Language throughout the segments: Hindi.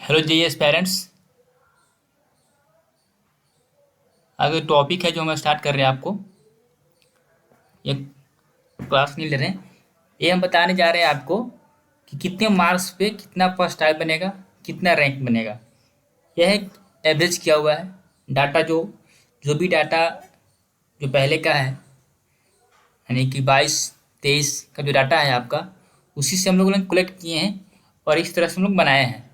Hello JS parents. आगे टॉपिक है जो हम स्टार्ट कर रहे हैं आपको ये क्लास नहीं ले रहे हैं। ये हम बताने जा रहे हैं आपको कि कितने मार्क्स पे कितना फर्स्ट टाइप बनेगा, कितना रैंक बनेगा। यह एक एवरेज किया हुआ है डाटा। जो जो भी डाटा जो पहले का है, यानी कि 22-23 का जो डाटा है आपका, उसी से हम लोगों ने कलेक्ट किए हैं और इस तरह से हम लोग बनाए हैं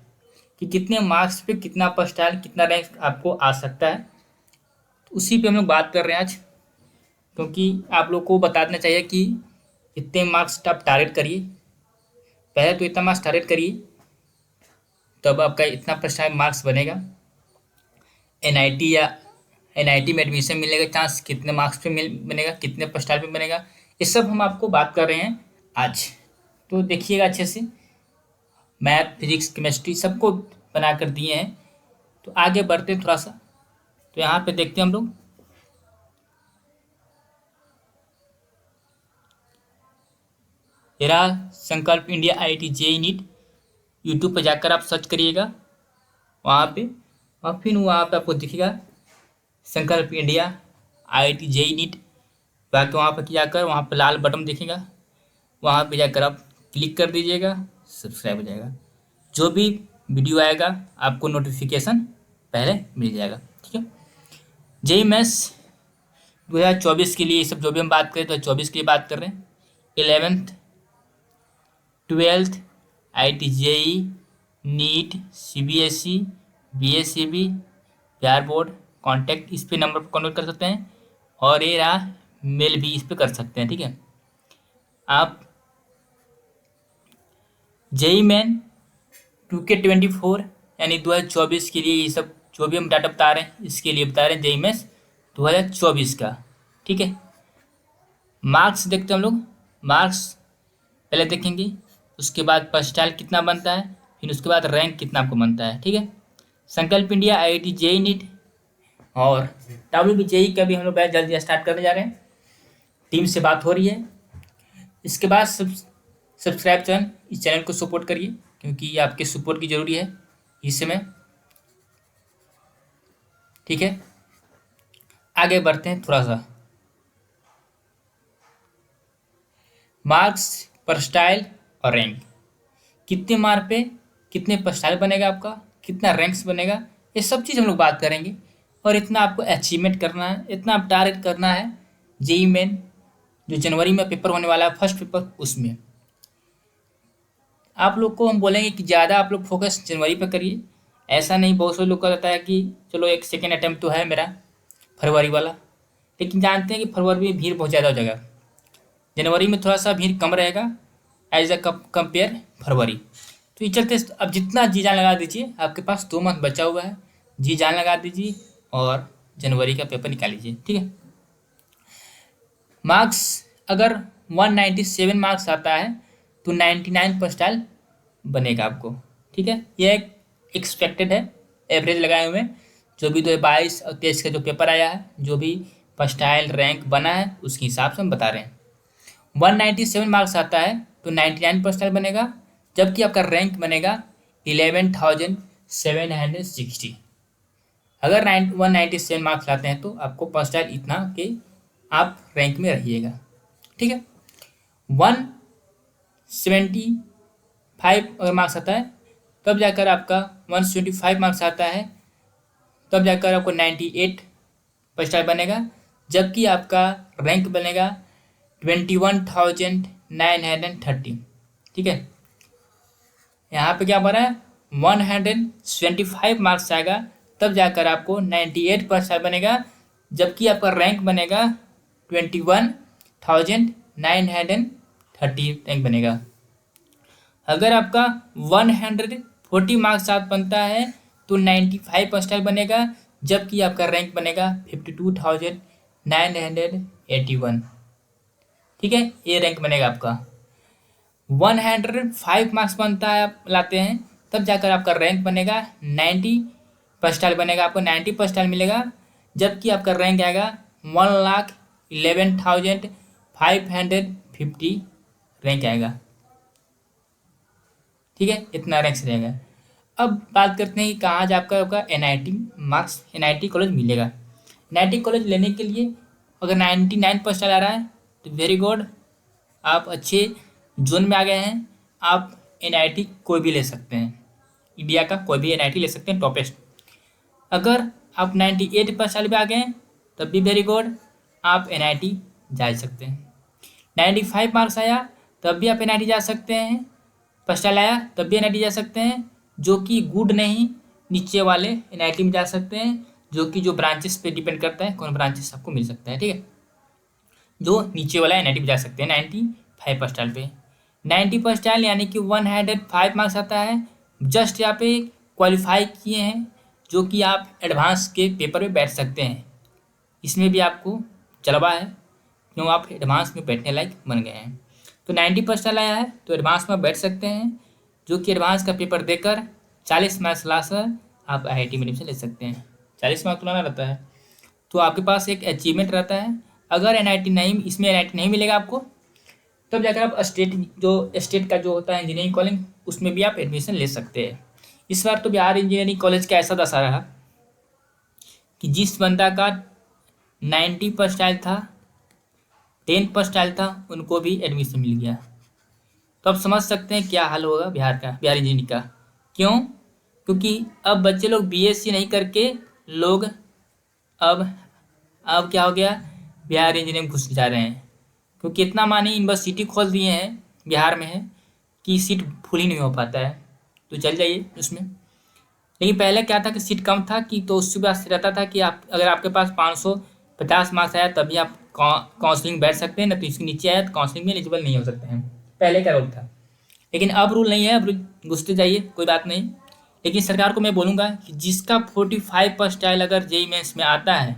कि कितने मार्क्स पे कितना फर्स्ट टाइप, कितना रैंक आपको आ सकता है। तो उसी पे हम लोग बात कर रहे हैं आज, क्योंकि आप लोग को बता देना चाहिए कि इतने मार्क्स आप टारगेट करिए। पहले तो इतना मार्क्स टारगेट करिए, तब आपका इतना परसेंट मार्क्स बनेगा। एनआईटी या एनआईटी में एडमिशन मिलने का चांस कितने मार्क्स पे बनेगा, कितने परसेंट पे बनेगा, ये सब हम आपको बात कर रहे हैं आज। तो देखिएगा अच्छे से, मैथ फिजिक्स केमिस्ट्री सबको बना कर दिए हैं। तो आगे बढ़ते हैं थोड़ा सा। तो यहाँ पे देखते हैं हम लोग, ये रहा Sankalp India IIT JEE NEET. YouTube पर जाकर आप सर्च करिएगा वहाँ पे, और फिर वहाँ पे आपको दिखेगा संकल्प इंडिया आईआईटी जेई नीट। बाकी वहाँ पर जाकर वहाँ पर लाल बटन दिखेगा, वहाँ पे जाकर आप क्लिक कर दीजिएगा, सब्सक्राइब हो जाएगा। जो भी वीडियो आएगा आपको नोटिफिकेशन पहले मिल जाएगा। ठीक है। जेई मैथ्स 2024 के लिए ये सब जो भी हम बात करें तो 24 के लिए बात कर रहे हैं। 11th 12th I T JEE NEET CBSE BSCB Bihar board contact, इस पे नंबर पर कॉन्टेक्ट कर सकते हैं। और ये रहा मेल भी, इस पे कर सकते हैं। ठीक है। आप जेई मैन 2K24 यानी 2024 के लिए ये सब जो भी हम डाटा बता रहे हैं, इसके लिए बता रहे हैं जेई मैथ्स 2024 का। ठीक है। मार्क्स देखते हैं हम लोग। मार्क्स पहले देखेंगे, उसके बाद परसेंटाइल कितना बनता है, फिर उसके बाद रैंक कितना आपको बनता है। ठीक है। संकल्प इंडिया आईआईटी जेई नीट और डब्ल्यू बी जेई का भी हम लोग बैच जल्दी स्टार्ट करने जा रहे हैं। टीम से बात हो रही है। इसके बाद सब्सक्राइब चैनल, इस चैनल को सपोर्ट करिए, क्योंकि ये आपके सपोर्ट की जरूरी है इस समय। ठीक है। आगे बढ़ते हैं थोड़ा सा। मार्क्स, परस्टाइल और रैंक, कितने मार्क पे कितने परस्टाइल बनेगा आपका, कितना रैंक्स बनेगा, ये सब चीज़ हम लोग बात करेंगे। और इतना आपको अचीवमेंट करना है, इतना आप टारगेट करना है जेई मेन जो जनवरी में पेपर होने वाला है, फर्स्ट पेपर, उसमें आप लोग को हम बोलेंगे कि ज़्यादा आप लोग फोकस जनवरी पर करिए। ऐसा नहीं, बहुत से लोग का रहता है कि चलो एक सेकेंड अटैम्प्ट तो है मेरा फरवरी वाला, लेकिन जानते हैं कि फरवरी में भीड़ बहुत ज़्यादा हो जाएगा। जनवरी में थोड़ा सा भीड़ कम रहेगा एज अ कंपेयर फरवरी। तो ये चलते अब जितना जी जान लगा दीजिए, आपके पास 2 मंथ बचा हुआ है, जी जान लगा दीजिए और जनवरी का पेपर निकाल लीजिए। ठीक है। मार्क्स अगर 197 मार्क्स आता है तो 99 परसेंटाइल बनेगा आपको। ठीक है। ये एक एक्सपेक्टेड है, एवरेज लगाए हुए हैं। जो भी 2022 और 23 का जो पेपर आया है, जो भी परसेंटाइल रैंक बना है, उसके हिसाब से हम बता रहे हैं। 197 मार्क्स आता है तो 99 परसेंटाइल बनेगा, जबकि आपका रैंक बनेगा 11,760। अगर 197 मार्क्स लाते हैं तो आपको परसेंटाइल इतना के आप रैंक में रहिएगा। ठीक है। 175 अगर मार्क्स आता है, तब जाकर आपका 175 मार्क्स आता है, तब जाकर आपको 98 परसेंटाइल बनेगा, जबकि आपका रैंक बनेगा 21,930। ठीक है। यहाँ पे क्या बना है, 175 मार्क्स आएगा, तब जाकर आपको 98 परसेंट बनेगा, जबकि आपका रैंक बनेगा 21,930 रैंक बनेगा। अगर आपका 140 मार्क्स साथ बनता है तो 95 परसेंट बनेगा, जबकि आपका रैंक बनेगा 52,981। ठीक है। ये रैंक बनेगा आपका। 105 मार्क्स बनता है, आप लाते हैं, तब जाकर आपका रैंक बनेगा 90 परसेंटाइल बनेगा, आपको 90 परसेंटाइल मिलेगा, जबकि आपका रैंक आएगा 1,11,550 रैंक आएगा। ठीक है। इतना रैंक रहेगा। अब बात करते हैं कि कहाँ जा आपका आपका NIT मार्क्स NIT कॉलेज मिलेगा। NIT कॉलेज लेने के लिए अगर 99% आ रहा है तो वेरी गुड, आप अच्छे जोन में आ गए हैं। आप NIT कोई भी ले सकते हैं, इंडिया का कोई भी NIT ले सकते हैं टॉपेस्ट। अगर आप 98% पे आ गए हैं तब भी वेरी गुड, आप NIT जा सकते हैं। 95 मार्क्स आया तब भी आप NIT जा सकते हैं। पर्सनल आया तब भी NIT जा सकते हैं, जो कि गुड नहीं, नीचे वाले NIT में जा सकते हैं, जो कि जो ब्रांचेस पे डिपेंड करता है कौन ब्रांचेस आपको मिल सकता है। ठीक है, जो नीचे वाला NIT में जा सकते हैं 95% पे। 90% यानी कि 105 मार्क्स आता है। जस्ट यहाँ पे क्वालिफाई किए हैं, जो कि आप एडवांस के पेपर में बैठ सकते हैं। इसमें भी आपको जलवा है, क्यों आप एडवांस में बैठने लायक बन गए हैं। तो 90% आया है तो एडवांस में बैठ सकते हैं, जो कि एडवांस का पेपर देकर 40 मार्क्स लाकर आप IIT में एडमिशन ले सकते हैं। 40 मार्क्स लाना रहता है तो आपके पास एक अचीवमेंट रहता है। अगर NIT नहीं, इसमें NIT नहीं मिलेगा आपको, तब जाकर आप स्टेट का जो होता है इंजीनियरिंग कॉलेज, उसमें भी आप एडमिशन ले सकते हैं। इस बार तो बिहार इंजीनियरिंग कॉलेज का ऐसा दशा रहा कि जिस बंदा का 90% था, 10% था, उनको भी एडमिशन मिल गया। तो आप समझ सकते हैं क्या हाल होगा बिहार का, बिहार इंजीनियरिंग का। क्यों? क्योंकि अब बच्चे लोग BSc नहीं करके लोग अब क्या हो गया, बिहार इंजीनियरिंग घुस जा रहे हैं। क्योंकि इतना मानी यूनिवर्सिटी खोल दिए हैं बिहार में है कि सीट फुल ही नहीं हो पाता है, तो चल जाइए उसमें। लेकिन पहले क्या था कि सीट कम था कि तो उसके बाद रहता था कि आप अगर आपके पास 550 मार्क्स आया तभी आप काउंसलिंग बैठ सकते हैं, ना तो इसके नीचे आया तो काउंसलिंग में एलिजिबल नहीं हो सकते हैं। पहले का रूल था, लेकिन अब रूल नहीं है, अब घुसते जाइए, कोई बात नहीं। लेकिन सरकार को मैं बोलूँगा कि जिसका 45% अगर JEE मेंस में आता है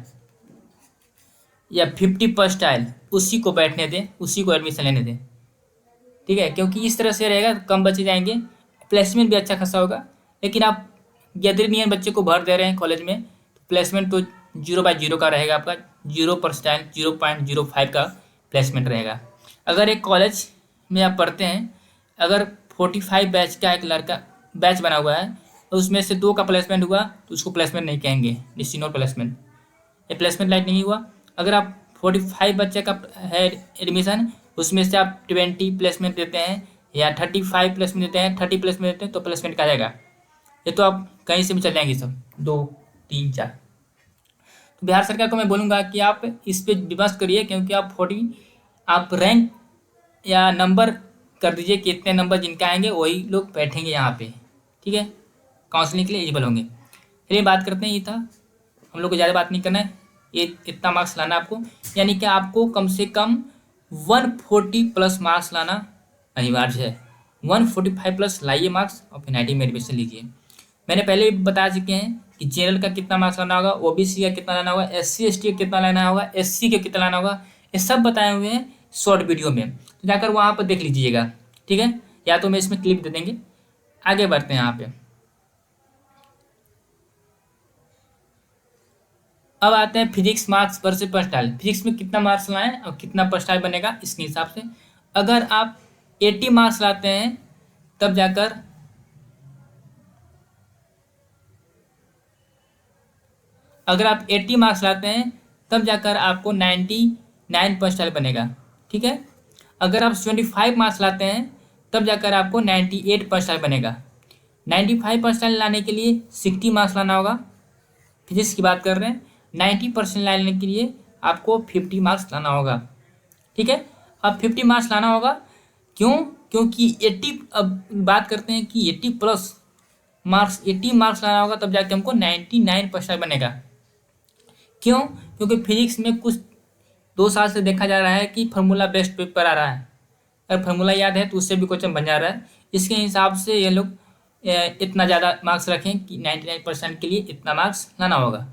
या 50% उसी को बैठने दें, उसी को एडमिशन लेने दें। ठीक है, क्योंकि इस तरह से रहेगा कम बच्चे जाएंगे, प्लेसमेंट भी अच्छा खासा होगा। लेकिन आप यदि नियन बच्चे को भर दे रहे हैं कॉलेज में तो प्लेसमेंट तो 0/0 का रहेगा, आपका 0%, 0.05 का प्लेसमेंट रहेगा। अगर एक कॉलेज में आप पढ़ते हैं, अगर 45 बैच का एक लड़का बैच बना हुआ है तो उसमें से 2 का प्लेसमेंट हुआ तो उसको प्लेसमेंट नहीं कहेंगे, नो प्लेसमेंट, ये प्लेसमेंट लाइक नहीं हुआ। अगर आप 45 बच्चे का है एडमिशन, उसमें से आप 20 प्लेसमेंट देते हैं या 35 प्लेसमेंट देते हैं, 30 प्लेसमेंट देते हैं, तो प्लेसमेंट कहा जाएगा। ये तो आप कहीं से भी चल जाएंगे सब, 2, 3, 4। तो बिहार सरकार को मैं बोलूँगा कि आप इस पर विमर्श करिए, क्योंकि आप रैंक या नंबर कर दीजिए कि इतने नंबर जिनका आएंगे वही लोग बैठेंगे यहाँ पे। ठीक है, काउंसलिंग के लिए एलिजिबल होंगे। चलिए बात करते हैं, ये था, हम लोग को ज़्यादा बात नहीं करना है, ये इतना मार्क्स लाना आपको, यानी कि आपको कम से कम 140+ मार्क्स लाना अनिवार्य है। 145+ लाइए मार्क्स और फिर NIT में एडमिशन लीजिए। मैंने पहले भी बता चुके हैं कि जनरल का कितना मार्क्स लाना होगा, OBC का कितना लाना होगा, SC ST का कितना लाना होगा, SC का कितना लाना होगा, ये सब बताए हुए हैं शॉर्ट वीडियो में, तो जाकर वहाँ पर देख लीजिएगा। ठीक है, या तो मैं इसमें क्लिप दे देंगे। आगे बढ़ते हैं यहाँ पे। अब आते हैं फिजिक्स मार्क्स वर्सेस पर्सटाइल। फिजिक्स में कितना मार्क्स लाएं और कितना पर्सटाइल बनेगा, इसके हिसाब से अगर आप 80 मार्क्स लाते हैं तब जाकर आपको 99 पर्सटाइल बनेगा। ठीक है, अगर आप 75 मार्क्स लाते हैं तब जाकर आपको 98 पर्सटाइल बनेगा। 95 पर्सटाइल लाने के लिए 60 मार्क्स लाना होगा, फिजिक्स की बात कर रहे हैं। 90% लाने के लिए आपको 50 मार्क्स लाना होगा। ठीक है, अब 50 मार्क्स लाना होगा, क्यों? क्योंकि 80, अब बात करते हैं कि 80 मार्क्स लाना होगा तब जाके हमको 99% बनेगा। क्यों? क्योंकि फिजिक्स में कुछ 2 साल से देखा जा रहा है कि फार्मूला बेस्ड पेपर आ रहा है। अगर फार्मूला याद है तो उससे भी क्वेश्चन बन जा रहा है। इसके हिसाब से ये लोग इतना ज़्यादा मार्क्स रखें कि 99% के लिए इतना मार्क्स लाना होगा।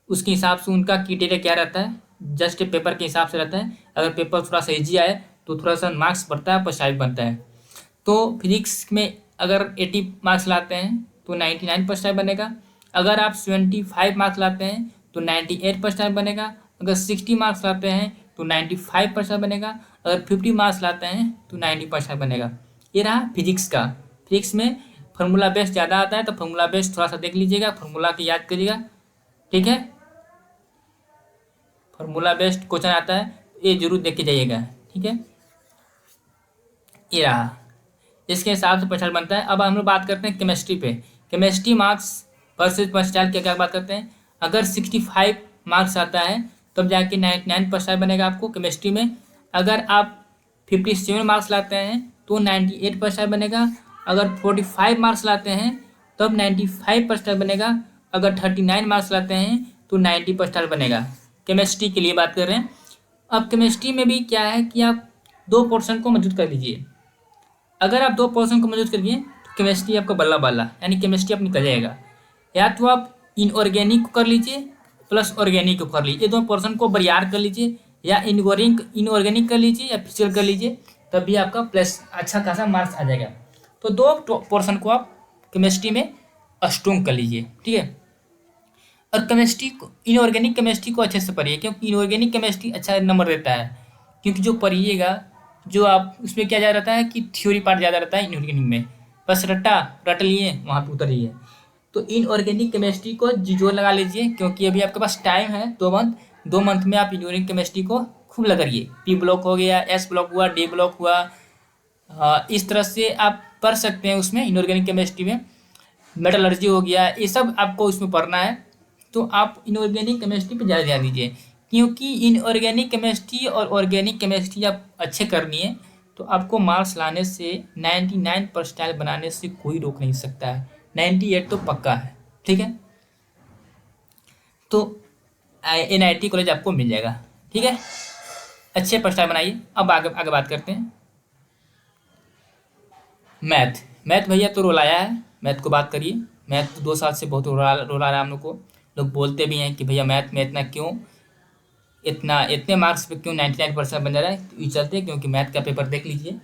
उसके हिसाब से उनका क्राइटेरिया क्या रहता है, जस्ट पेपर के हिसाब से रहता है। अगर पेपर थोड़ा सा ईजी आए तो थोड़ा सा मार्क्स बढ़ता है, पर्सटाइल बनता है। तो फिजिक्स में अगर 80 मार्क्स लाते हैं तो 99% बनेगा। अगर आप 75 मार्क्स लाते हैं तो 98% बनेगा। अगर 60 मार्क्स लाते हैं तो 95% बनेगा। अगर 50 मार्क्स लाते हैं तो 90% बनेगा। ये रहा फिजिक्स का। फिजिक्स में फार्मूला बेस्ड ज़्यादा आता है तो फार्मूला बेस्ड थोड़ा सा देख लीजिएगा, फार्मूला की याद करिएगा, ठीक है। फार्मूला बेस्ड क्वेश्चन आता है, ये जरूर देख के जाइएगा, ठीक है। ये रहा, इसके हिसाब से क्वेश्चन बनता है। अब हम लोग बात करते हैं केमिस्ट्री पे। केमिस्ट्री मार्क्स वर्सेज परसेंटाइल क्या क्या बात करते हैं। अगर 65 मार्क्स आता है तब जाके 99% बनेगा आपको केमिस्ट्री में। अगर आप 57 मार्क्स लाते हैं तो 98% बनेगा। अगर 45 मार्क्स लाते हैं तब 95% बनेगा। अगर 39 मार्क्स लाते हैं तो 90% बनेगा। केमिस्ट्री के लिए बात कर रहे हैं। अब केमिस्ट्री में भी क्या है कि आप 2% को मौजूद कर लीजिए। अगर आप 2% को मौजूद करिए तो केमिस्ट्री आपका बल्ला बल्ला, यानी केमिस्ट्री आप निकल जाएगा। या तो आप इनऑर्गेनिक को कर लीजिए प्लस ऑर्गेनिक को कर लीजिए, ये 2% को बरियार कर लीजिए, या इनऑर्गेनिक कर लीजिए या फिजिकल कर लीजिए, तब भी आपका प्लस अच्छा खासा मार्क्स आ जाएगा। तो 2% को आप केमिस्ट्री में स्ट्रॉन्ग कर लीजिए, ठीक है। और केमिस्ट्री को, इनऑर्गेनिक केमिस्ट्री को अच्छे से पढ़िए, क्योंकि इनऑर्गेनिक केमिस्ट्री अच्छा नंबर देता है। क्योंकि जो पढ़िएगा, जो आप उसमें क्या ज़्यादा रहता है कि थ्योरी पार्ट ज़्यादा रहता है इनऑर्गेनिक में, बस रट लिए वहाँ पे उतरिए। तो इनऑर्गेनिक केमिस्ट्री को जोर लगा लीजिए, क्योंकि अभी आपके पास टाइम है 2 मंथ। 2 मंथ में आप इनऑर्गेनिक केमिस्ट्री को खूब लगाइए। पी ब्लॉक हो गया, एस ब्लॉक हुआ, डी ब्लॉक हुआ, इस तरह से आप पढ़ सकते हैं उसमें इनऑर्गेनिक केमिस्ट्री में। मेटलर्जी हो गया, ये सब आपको उसमें पढ़ना है। तो आप इनऑर्गेनिक केमिस्ट्री पे ज़्यादा ध्यान दीजिए, क्योंकि इनऑर्गेनिक केमिस्ट्री और ऑर्गेनिक केमिस्ट्री आप अच्छे करनी है तो आपको मार्क्स लाने से 99% बनाने से कोई रोक नहीं सकता है। 98 तो पक्का है, ठीक है। तो NIT कॉलेज आपको मिल जाएगा, ठीक है। अच्छे परसेंटाइल बनाइए। अब आगे आगे बात करते हैं। मैथ भैया तो रोल आया है, मैथ को बात करिए। मैथ तो 2 साल से बहुत रोल आ रहा है हम लोग को। लोग बोलते भी हैं कि भैया मैथ में इतना क्यों, इतने मार्क्स पे क्यों 99% बन जा रहा है। तो ये चलते, क्योंकि मैथ का पेपर देख लीजिए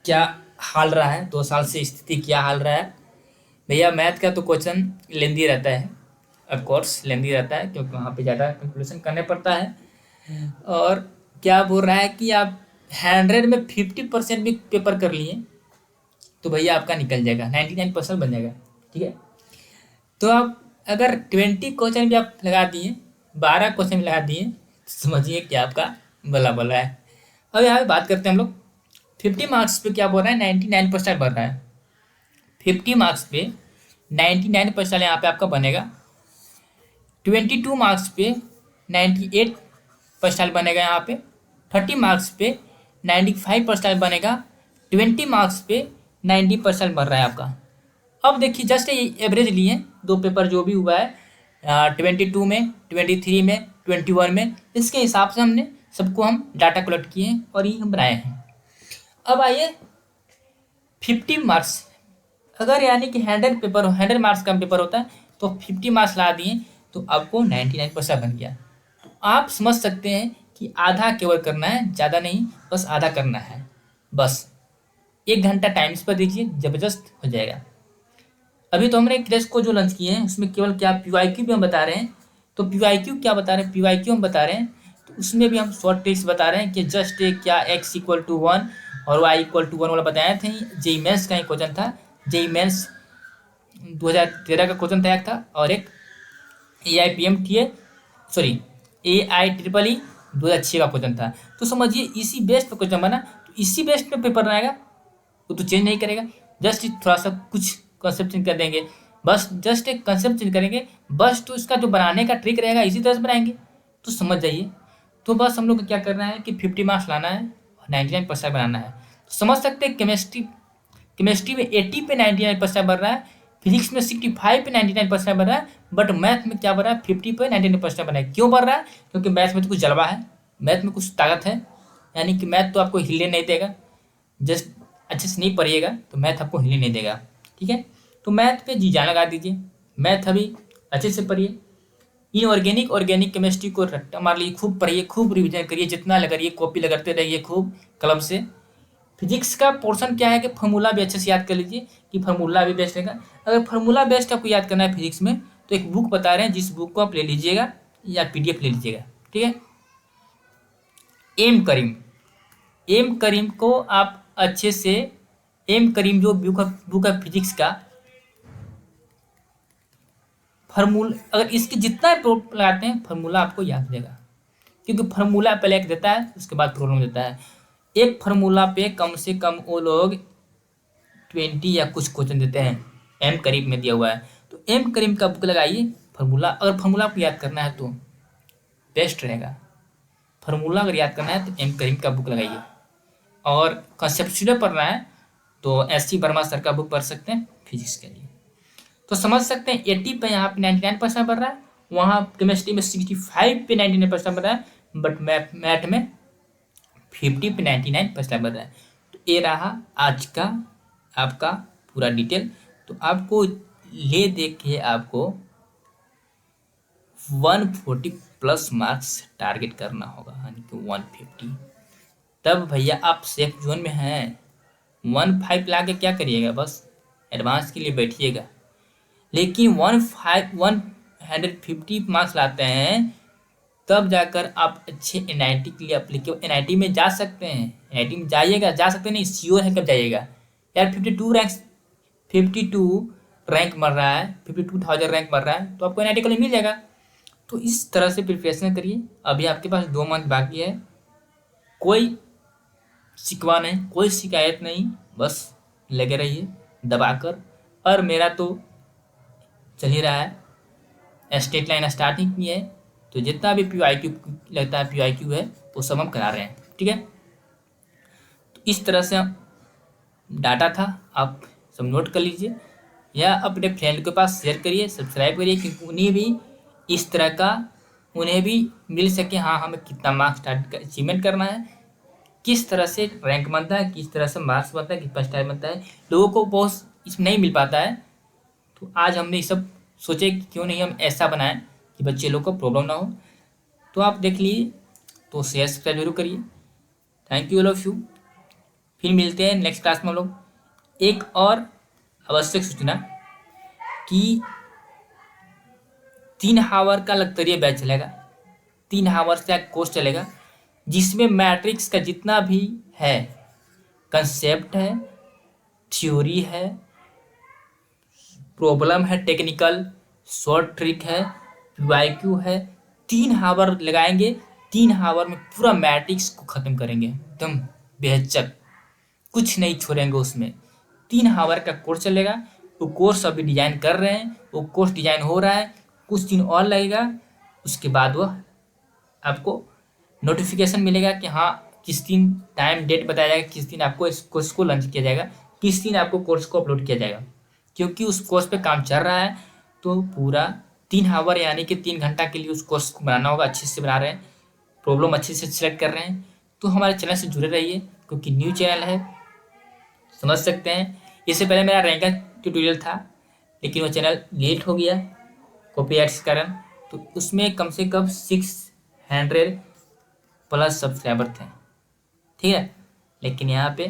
क्या हाल रहा है, 2 साल से स्थिति क्या हाल रहा है। भैया मैथ का तो क्वेश्चन लेंदी रहता है, ऑफकोर्स लेंदी रहता है, क्योंकि वहाँ पे ज़्यादा कैलकुलेशन करने पड़ता है। और क्या बोल रहा है कि आप 100 में 50% भी पेपर कर लिए तो भैया आपका निकल जाएगा, 99% बन जाएगा, ठीक है। तो आप अगर 20 क्वेश्चन भी आप लगा दिए, 12 क्वेश्चन भी लगा दिए, तो समझिए कि आपका बला बला है। अब यहाँ पे बात करते हैं हम लोग 50 मार्क्स पे क्या बोल रहा है, 99% बन रहा है। 50 मार्क्स पे 99% यहाँ पे आपका बनेगा। 22 मार्क्स पे 98% बनेगा यहाँ पे। 30 मार्क्स पे 95% बनेगा। 20 मार्क्स पे 90% बन रहा है आपका। अब देखिए जस्ट ये एवरेज लिए 2 पेपर जो भी हुआ है, 22 में, 23 में, 21 में, इसके हिसाब से हमने सबको हम डाटा कलेक्ट किए हैं और ये हम बनाए हैं। अब आइए 50 मार्क्स, अगर यानी कि 100 मार्क्स का पेपर होता है तो 50 मार्क्स ला दिए तो आपको 99% बन गया। तो आप समझ सकते हैं कि आधा केवल करना है, ज़्यादा नहीं, बस आधा करना है। बस 1 घंटा टाइम इस पर दीजिए, ज़बरदस्त हो जाएगा। अभी तो हमने क्रेश को जो लॉन्च किए हैं उसमें केवल क्या PYQ भी हम बता रहे हैं। तो PYQ क्या बता रहे हैं, PYQ हम बता रहे हैं, तो उसमें भी हम शॉर्ट ट्रिक्स बता रहे हैं कि जस्ट क्या x=1 और y=1 वाला बताए थे। जेई मेंस का ही क्वेश्चन था, जेई मेंस 2013 का क्वेश्चन था एक था, और एक AIPMTA सॉरी AIEEE 2006 का क्वेश्चन था। तो समझिए इसी बेस पे क्वेश्चन बना, तो इसी बेस पे पेपर बनाएगा, वो तो चेंज नहीं करेगा, जस्ट थोड़ा सा कुछ कंसेप्ट चेंज कर देंगे, बस जस्ट एक कंसेप्ट चेंज करेंगे बस। तो इसका जो बनाने का ट्रिक रहेगा इसी तरह से बनाएंगे, तो समझ जाइए। तो बस हम लोग को क्या करना है कि 50 मार्क्स लाना है और 99% बनाना है। तो समझ सकते हैं केमिस्ट्री में 80 पे 99% बन रहा है, फिजिक्स में 65 पे 99% बन रहा है, बट मैथ में क्या बन रहा है 50 पे 99% बन रहा है। क्यों बन रहा है, क्योंकि मैथ में तो कुछ जलवा है, मैथ में कुछ ताकत है, यानी कि मैथ तो आपको हिलने नहीं देगा। जस्ट अच्छे से नहीं पढ़िएगा तो मैथ आपको हिलने नहीं देगा, ठीक है। तो मैथ पे जी जान लगा दीजिए, मैथ अभी अच्छे से पढ़िए। इनऑर्गेनिक ऑर्गेनिक केमिस्ट्री को रट्टा मार लीजिए, खूब पढ़िए, खूब रिवीजन करिए, जितना लगाइए कॉपी लगाते रहिए खूब कलम से। फिजिक्स का पोर्शन क्या है कि फार्मूला भी अच्छे से याद कर लीजिए, कि फार्मूला भी बेस्ट रहेगा। अगर फार्मूला बेस्ट आपको याद करना है फिजिक्स में तो एक बुक बता रहे हैं, जिस बुक को आप ले लीजिएगा या PDF ले लीजिएगा, ठीक है। एम करीम को आप अच्छे से एम करीम जो बुक है फिजिक्स का फार्मूला, अगर इसके जितना लगाते हैं फार्मूला आपको याद हो जाएगा, क्योंकि फार्मूला पहले एक देता है उसके बाद प्रॉब्लम देता है। एक फार्मूला पे कम से कम वो लोग 20 या कुछ क्वेश्चन देते हैं, एम करीब में दिया हुआ है। तो एम करीब का बुक लगाइए, फार्मूला, अगर फार्मूला आपको याद करना है तो बेस्ट रहेगा। फार्मूला अगर याद करना है तो एम करीम का बुक लगाइए। और कंसेप्चुअल पढ़ना है तो एस सी वर्मा सर का बुक पढ़ सकते हैं फिजिक्स के लिए। तो समझ सकते हैं 80 पे यहाँ पे 99% बढ़ रहा है, वहाँ केमिस्ट्री में 65 पे 99% बढ़ रहा है, बट मैथ में 50 पे 99% बढ़ रहा है। तो ये रहा आज का आपका पूरा डिटेल। तो आपको ले देख के आपको 140 प्लस मार्क्स टारगेट करना होगा, यानी कि 150, तब भैया आप सेफ जोन में हैं। 15 ला के क्या करिएगा, बस एडवांस के लिए बैठिएगा। लेकिन 150 मार्क्स लाते हैं तब जाकर आप अच्छे NIT के लिए अप्लीकेबल, NIT में जा सकते हैं। NIT में जाइएगा, जा सकते नहीं, श्योर है कब जाइएगा यार। 52 रैंक मर रहा है, 52,000 रैंक मर रहा है, तो आपको NIT के लिए मिल जाएगा। तो इस तरह से प्रिपरेशन करिए। अभी आपके पास 2 मंथ बाकी है, कोई शिकवा नहीं, कोई शिकायत नहीं, बस लगे रहिए दबाकर। और मेरा तो चल ही रहा है, स्टेट लाइन स्टार्टिंग की है, तो जितना भी PYQ लगता है, PYQ है, वो सब हम करा रहे हैं, ठीक है। तो इस तरह से डाटा था, आप सब नोट कर लीजिए या अपने फ्रेंड के पास शेयर करिए, सब्सक्राइब करिए, क्योंकि उन्हें भी इस तरह का उन्हें भी मिल सके, हाँ हमें कितना मार्क्स अचीवमेंट करना है, किस तरह से रैंक बनता है, किस तरह से मार्क्स बनता है, किस फर्स्ट टाइम बनता है। लोगों को बहुत इसमें नहीं मिल पाता है, तो आज हमने ये सब सोचे कि क्यों नहीं हम ऐसा बनाएं कि बच्चे लोग को प्रॉब्लम ना हो। तो आप देख लीजिए, तो शेयर सब्सक्राइब जरूर करिए। Thank you all of you. फिर मिलते हैं नेक्स्ट क्लास में हम लोग। एक और आवश्यक सूचना कि 3 हावर का लगतरिया बैच चलेगा, 3 हावर से कोर्स चलेगा, जिसमें मैट्रिक्स का जितना भी है, कंसेप्ट है, थ्योरी है, प्रॉब्लम है, टेक्निकल शॉर्ट ट्रिक है, PYQ है, 3 हावर लगाएंगे। 3 हावर में पूरा मैट्रिक्स को ख़त्म करेंगे, एकदम बेहचक, कुछ नहीं छोड़ेंगे उसमें। 3 हावर का कोर्स चलेगा। वो कोर्स अभी डिजाइन कर रहे हैं, वो कोर्स डिजाइन हो रहा है, कुछ दिन और लगेगा, उसके बाद वह आपको नोटिफिकेशन मिलेगा कि हाँ किस दिन टाइम डेट बताया जाएगा, किस दिन आपको इस कोर्स को लॉन्च किया जाएगा, किस दिन आपको कोर्स को अपलोड किया जाएगा। क्योंकि उस कोर्स पे काम चल रहा है, तो पूरा 3 हावर यानी कि 3 घंटा के लिए उस कोर्स को बनाना होगा। अच्छे से बना रहे हैं, प्रॉब्लम अच्छे से सिलेक्ट कर रहे हैं। तो हमारे चैनल से जुड़े रहिए, क्योंकि न्यू चैनल है, समझ सकते हैं। इससे पहले मेरा रैंक ट्यूटोरियल था, लेकिन वो चैनल लेट हो गया कॉपीराइट्स के कारण, तो उसमें कम से कम 600 प्लस सब्सक्राइबर थे, ठीक है। लेकिन यहाँ पे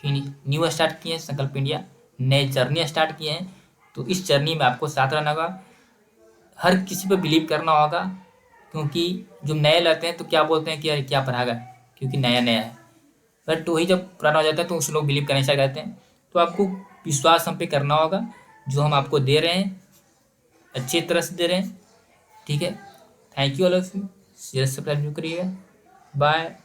फिर न्यू स्टार्ट किए हैं, संकल्प इंडिया नए जर्नी स्टार्ट किए हैं। तो इस जर्नी में आपको साथ रहना होगा, हर किसी पे बिलीव करना होगा, क्योंकि जो नए लगते हैं तो क्या बोलते हैं कि यार क्या पढ़ागा, क्योंकि नया नया है। बट वही जब पुराना हो जाता है तो उस लोग बिलीव करने से कहते हैं। तो आपको विश्वास हम पे करना होगा, जो हम आपको दे रहे हैं अच्छी तरह से दे रहे हैं, ठीक है। Thank you all of you. Share subscribe करिएगा। बाय।